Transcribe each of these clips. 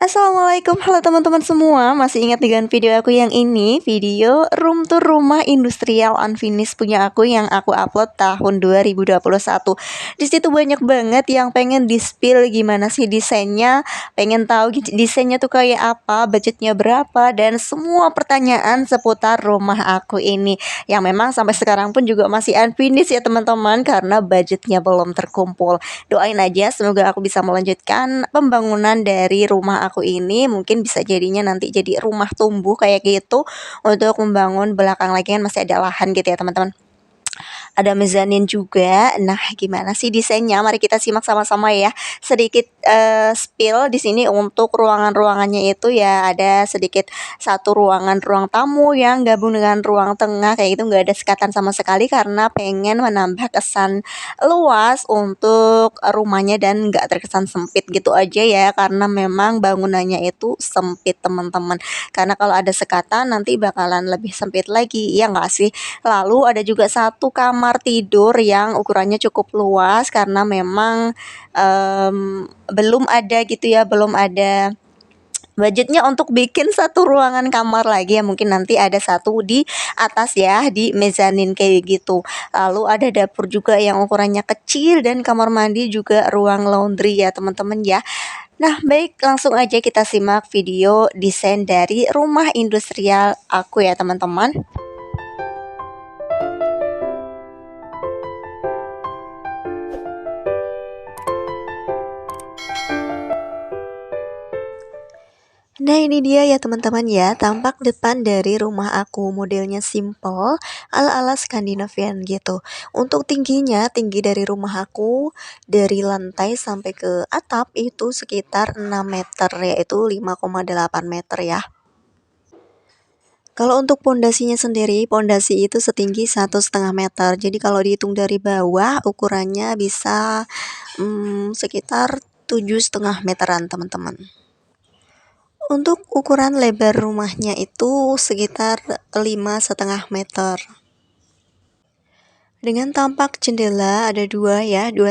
Assalamualaikum, halo teman-teman semua. Masih ingat dengan video aku yang ini? Video room tour rumah industrial unfinished punya aku yang aku upload tahun 2021. Di situ banyak banget yang pengen di-spill gimana sih desainnya, pengen tahu desainnya tuh kayak apa, budgetnya berapa, dan semua pertanyaan seputar rumah aku ini. Yang memang sampai sekarang pun juga masih unfinished ya teman-teman, karena budgetnya belum terkumpul. Doain aja semoga aku bisa melanjutkan pembangunan dari rumah aku ini, mungkin bisa jadinya nanti jadi rumah tumbuh kayak gitu, untuk membangun belakang lagi kan masih ada lahan gitu ya teman-teman. Ada mezanin juga. Nah, gimana sih desainnya? Mari kita simak sama-sama ya. Sedikit spill di sini untuk ruangan-ruangannya itu ya, ada sedikit satu ruangan ruang tamu yang gabung dengan ruang tengah kayak gitu, nggak ada sekatan sama sekali karena pengen menambah kesan luas untuk rumahnya dan nggak terkesan sempit gitu aja ya, karena memang bangunannya itu sempit teman-teman. Karena kalau ada sekatan nanti bakalan lebih sempit lagi, ya nggak sih? Lalu ada juga satu kamar tidur yang ukurannya cukup luas karena memang belum ada gitu ya, belum ada budgetnya untuk bikin satu ruangan kamar lagi ya, mungkin nanti ada satu di atas ya, di mezanin kayak gitu. Lalu ada dapur juga yang ukurannya kecil dan kamar mandi juga ruang laundry ya teman-teman ya. Nah, baik, langsung aja kita simak video desain dari rumah industrial aku ya teman-teman. Nah, ini dia ya teman-teman ya, tampak depan dari rumah aku. Modelnya simple, ala-ala Skandinavian gitu. Untuk tingginya, tinggi dari rumah aku dari lantai sampai ke atap itu sekitar 6 meter, yaitu 5,8 meter ya. Kalau untuk pondasinya sendiri, pondasi itu setinggi 1,5 meter. Jadi kalau dihitung dari bawah, ukurannya bisa sekitar 7,5 meteran teman-teman. Untuk ukuran lebar rumahnya itu sekitar 5,5 meter. Dengan tampak jendela ada dua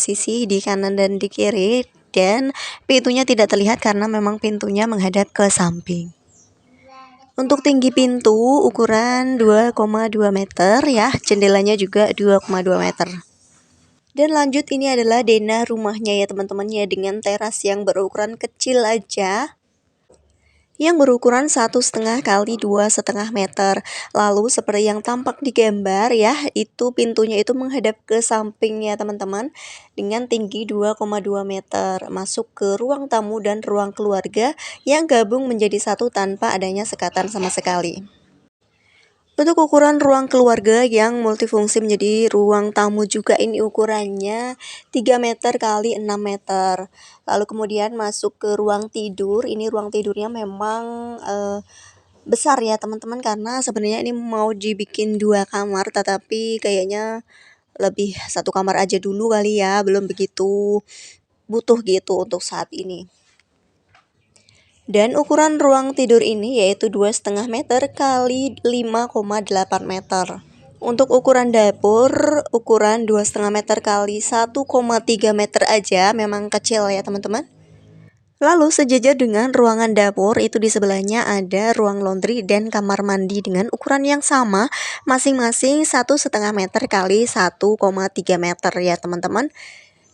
sisi di kanan dan di kiri, dan pintunya tidak terlihat karena memang pintunya menghadap ke samping. Untuk tinggi pintu ukuran 2,2 meter ya, jendelanya juga 2,2 meter. Dan lanjut, ini adalah denah rumahnya ya teman-teman ya, dengan teras yang berukuran kecil aja, yang berukuran 1,5 kali 2,5 meter. Lalu seperti yang tampak di gambar ya, itu pintunya itu menghadap ke samping ya teman-teman, dengan tinggi 2,2 meter, masuk ke ruang tamu dan ruang keluarga yang gabung menjadi satu tanpa adanya sekatan sama sekali. Untuk ukuran ruang keluarga yang multifungsi menjadi ruang tamu juga, ini ukurannya 3 meter kali 6 meter. Lalu kemudian masuk ke ruang tidur. Ini ruang tidurnya memang besar ya teman-teman, karena sebenarnya ini mau dibikin 2 kamar, tetapi kayaknya lebih 1 kamar aja dulu kali ya, belum begitu butuh gitu untuk saat ini. Dan ukuran ruang tidur ini yaitu 2,5 meter kali 5,8 meter. Untuk ukuran dapur, ukuran 2,5 meter kali 1,3 meter aja, memang kecil ya teman-teman. Lalu sejajar dengan ruangan dapur itu di sebelahnya ada ruang laundry dan kamar mandi dengan ukuran yang sama, masing-masing 1,5 meter kali 1,3 meter ya teman-teman.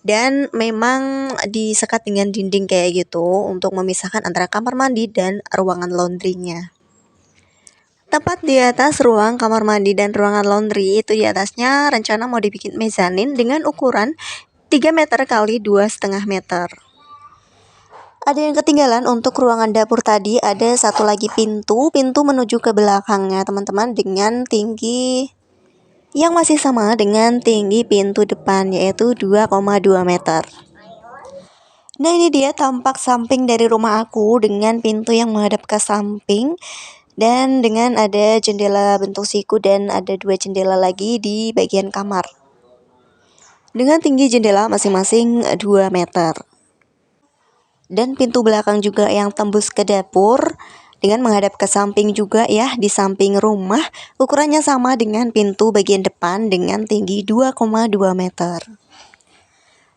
Dan memang disekat dengan dinding kayak gitu untuk memisahkan antara kamar mandi dan ruangan laundrynya. Tepat di atas ruang kamar mandi dan ruangan laundry itu, di atasnya rencana mau dibikin mezanin dengan ukuran 3 meter kali 2,5 meter. Ada yang ketinggalan untuk ruangan dapur tadi, ada satu lagi pintu menuju ke belakangnya teman-teman, dengan tinggi yang masih sama dengan tinggi pintu depan, yaitu 2,2 meter. Nah, ini dia tampak samping dari rumah aku dengan pintu yang menghadap ke samping, dan dengan ada jendela bentuk siku dan ada 2 jendela lagi di bagian kamar. Dengan tinggi jendela masing-masing 2 meter. Dan pintu belakang juga yang tembus ke dapur dengan menghadap ke samping juga ya, di samping rumah, ukurannya sama dengan pintu bagian depan dengan tinggi 2,2 meter.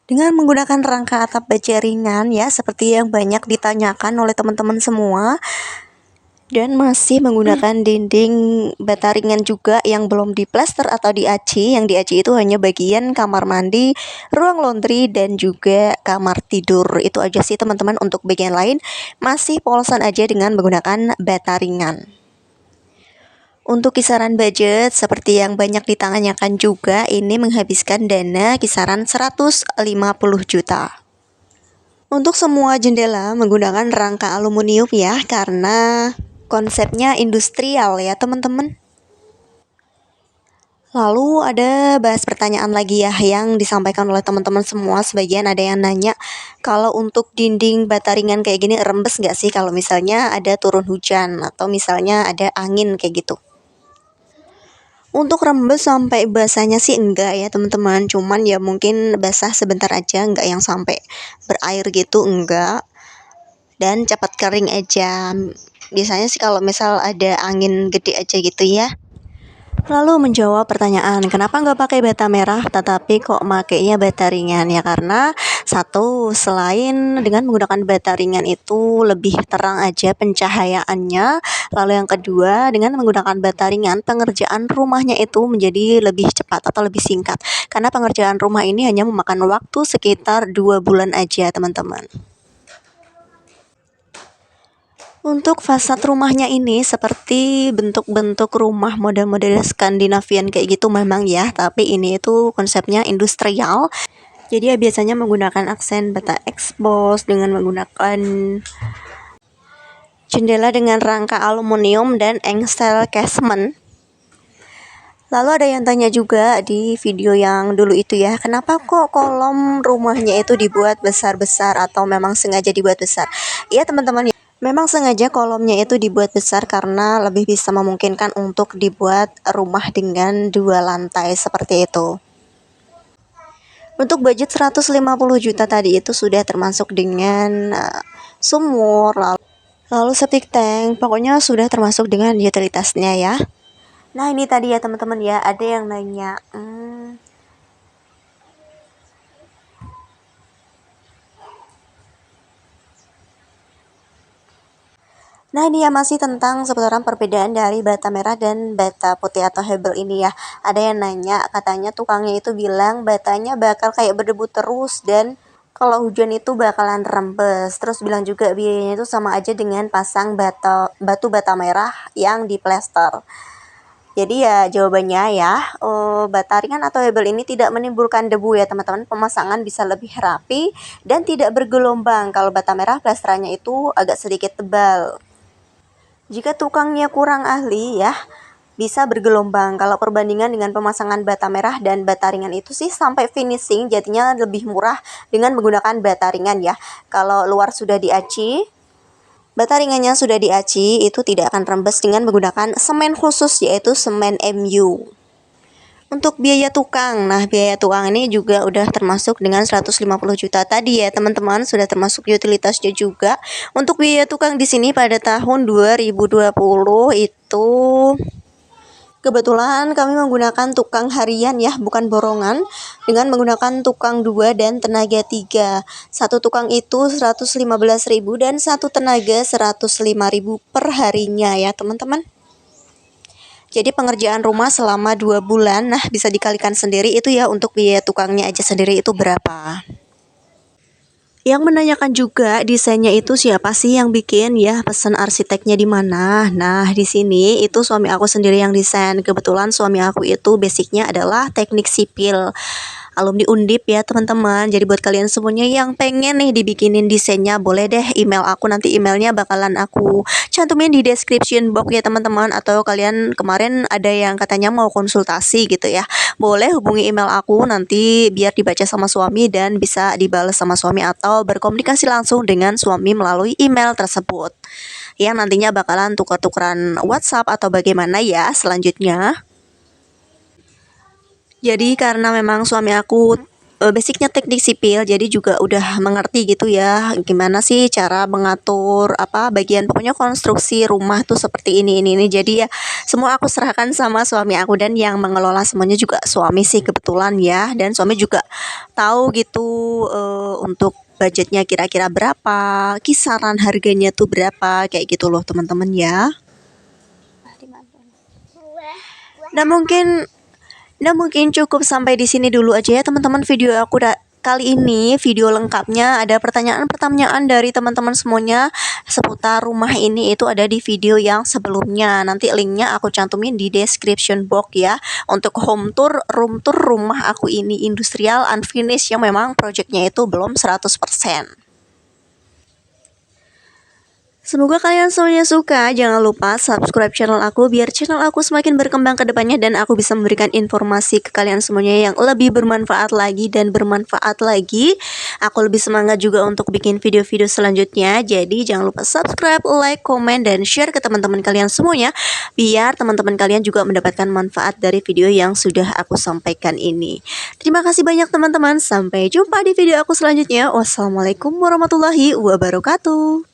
Dengan menggunakan rangka atap baja ringan ya, seperti yang banyak ditanyakan oleh teman-teman semua. Dan masih menggunakan dinding bata ringan juga yang belum diplester atau diaci. Yang diaci itu hanya bagian kamar mandi, ruang laundry, dan juga kamar tidur. Itu aja sih teman-teman. Untuk bagian lain masih polosan aja dengan menggunakan bata ringan. Untuk kisaran budget seperti yang banyak ditanyakan juga, ini menghabiskan dana kisaran 150 juta. Untuk semua jendela menggunakan rangka aluminium ya, karena konsepnya industrial ya teman-teman. Lalu ada bahas pertanyaan lagi ya yang disampaikan oleh teman-teman semua. Sebagian ada yang nanya, kalau untuk dinding bata ringan kayak gini rembes nggak sih kalau misalnya ada turun hujan atau misalnya ada angin kayak gitu? Untuk rembes sampai basahnya sih enggak ya teman-teman, cuman ya mungkin basah sebentar aja, enggak yang sampai berair gitu, enggak. Dan cepat kering aja. Biasanya sih kalau misal ada angin gede aja gitu ya. Lalu menjawab pertanyaan, kenapa nggak pakai bata merah tetapi kok makainya bata ringan? Ya karena satu, selain dengan menggunakan bata ringan itu lebih terang aja pencahayaannya. Lalu yang kedua, dengan menggunakan bata ringan pengerjaan rumahnya itu menjadi lebih cepat atau lebih singkat. Karena pengerjaan rumah ini hanya memakan waktu sekitar 2 bulan aja teman-teman. Untuk fasad rumahnya ini seperti bentuk-bentuk rumah model-model Skandinavian kayak gitu memang ya, tapi ini itu konsepnya industrial. Jadi ya biasanya menggunakan aksen bata expose dengan menggunakan jendela dengan rangka aluminium dan engsel casement. Lalu ada yang tanya juga di video yang dulu itu ya, kenapa kok kolom rumahnya itu dibuat besar-besar atau memang sengaja dibuat besar? Iya teman-teman, memang sengaja kolomnya itu dibuat besar karena lebih bisa memungkinkan untuk dibuat rumah dengan 2 lantai seperti itu. Untuk budget 150 juta tadi itu sudah termasuk dengan sumur, lalu septic tank, pokoknya sudah termasuk dengan utilitasnya ya. Nah ini tadi ya teman-teman ya, ada yang nanya, nah ini ya masih tentang seputaran perbedaan dari bata merah dan bata putih atau hebel ini ya. Ada yang nanya, katanya tukangnya itu bilang batanya bakal kayak berdebu terus dan kalau hujan itu bakalan rembes. Terus bilang juga biayanya itu sama aja dengan pasang batu bata merah yang diplester. Jadi ya jawabannya ya, bata ringan atau hebel ini tidak menimbulkan debu ya teman-teman. Pemasangan bisa lebih rapi dan tidak bergelombang. Kalau bata merah plesterannya itu agak sedikit tebal. Jika tukangnya kurang ahli ya, bisa bergelombang. Kalau perbandingan dengan pemasangan bata merah dan bata ringan itu sih sampai finishing jadinya lebih murah dengan menggunakan bata ringan ya. Kalau luar sudah diaci, bata ringannya sudah diaci, itu tidak akan rembes dengan menggunakan semen khusus yaitu semen MU. Untuk biaya tukang, nah biaya tukang ini juga udah termasuk dengan 150 juta tadi ya teman-teman, sudah termasuk utilitasnya juga. Untuk biaya tukang di sini pada tahun 2020 itu kebetulan kami menggunakan tukang harian ya, bukan borongan, dengan menggunakan tukang 2 dan tenaga 3. Satu tukang itu 115.000 dan satu tenaga 105.000 per harinya ya teman-teman. Jadi pengerjaan rumah selama 2 bulan, nah bisa dikalikan sendiri itu ya untuk biaya tukangnya aja sendiri itu berapa. Yang menanyakan juga desainnya itu siapa sih yang bikin ya, pesan arsiteknya di mana? Nah di sini itu suami aku sendiri yang desain. Kebetulan suami aku itu basicnya adalah teknik sipil, alumni Undip ya teman-teman. Jadi buat kalian semuanya yang pengen nih dibikinin desainnya, boleh deh email aku, nanti emailnya bakalan aku cantumin di description box ya teman-teman. Atau kalian kemarin ada yang katanya mau konsultasi gitu ya, boleh hubungi email aku nanti biar dibaca sama suami dan bisa dibalas sama suami atau berkomunikasi langsung dengan suami melalui email tersebut yang nantinya bakalan tukar-tukaran WhatsApp atau bagaimana ya selanjutnya. Jadi karena memang suami aku basicnya teknik sipil, jadi juga udah mengerti gitu ya gimana sih cara mengatur apa bagian pokoknya konstruksi rumah tuh seperti ini. Jadi ya semua aku serahkan sama suami aku dan yang mengelola semuanya juga suami sih kebetulan ya, dan suami juga tahu gitu untuk budgetnya kira-kira berapa, kisaran harganya tuh berapa kayak gitu loh teman-teman ya. Nah mungkin cukup sampai di sini dulu aja ya teman-teman video aku kali ini. Video lengkapnya ada pertanyaan-pertanyaan dari teman-teman semuanya seputar rumah ini itu ada di video yang sebelumnya. Nanti linknya aku cantumin di description box ya. Untuk home tour, room tour rumah aku ini industrial unfinished yang memang projectnya itu belum 100%. Semoga kalian semuanya suka. Jangan lupa subscribe channel aku biar channel aku semakin berkembang ke depannya dan aku bisa memberikan informasi ke kalian semuanya yang lebih bermanfaat lagi dan bermanfaat lagi. Aku lebih semangat juga untuk bikin video-video selanjutnya. Jadi jangan lupa subscribe, like, komen, dan share ke teman-teman kalian semuanya biar teman-teman kalian juga mendapatkan manfaat dari video yang sudah aku sampaikan ini. Terima kasih banyak teman-teman. Sampai jumpa di video aku selanjutnya. Wassalamualaikum warahmatullahi wabarakatuh.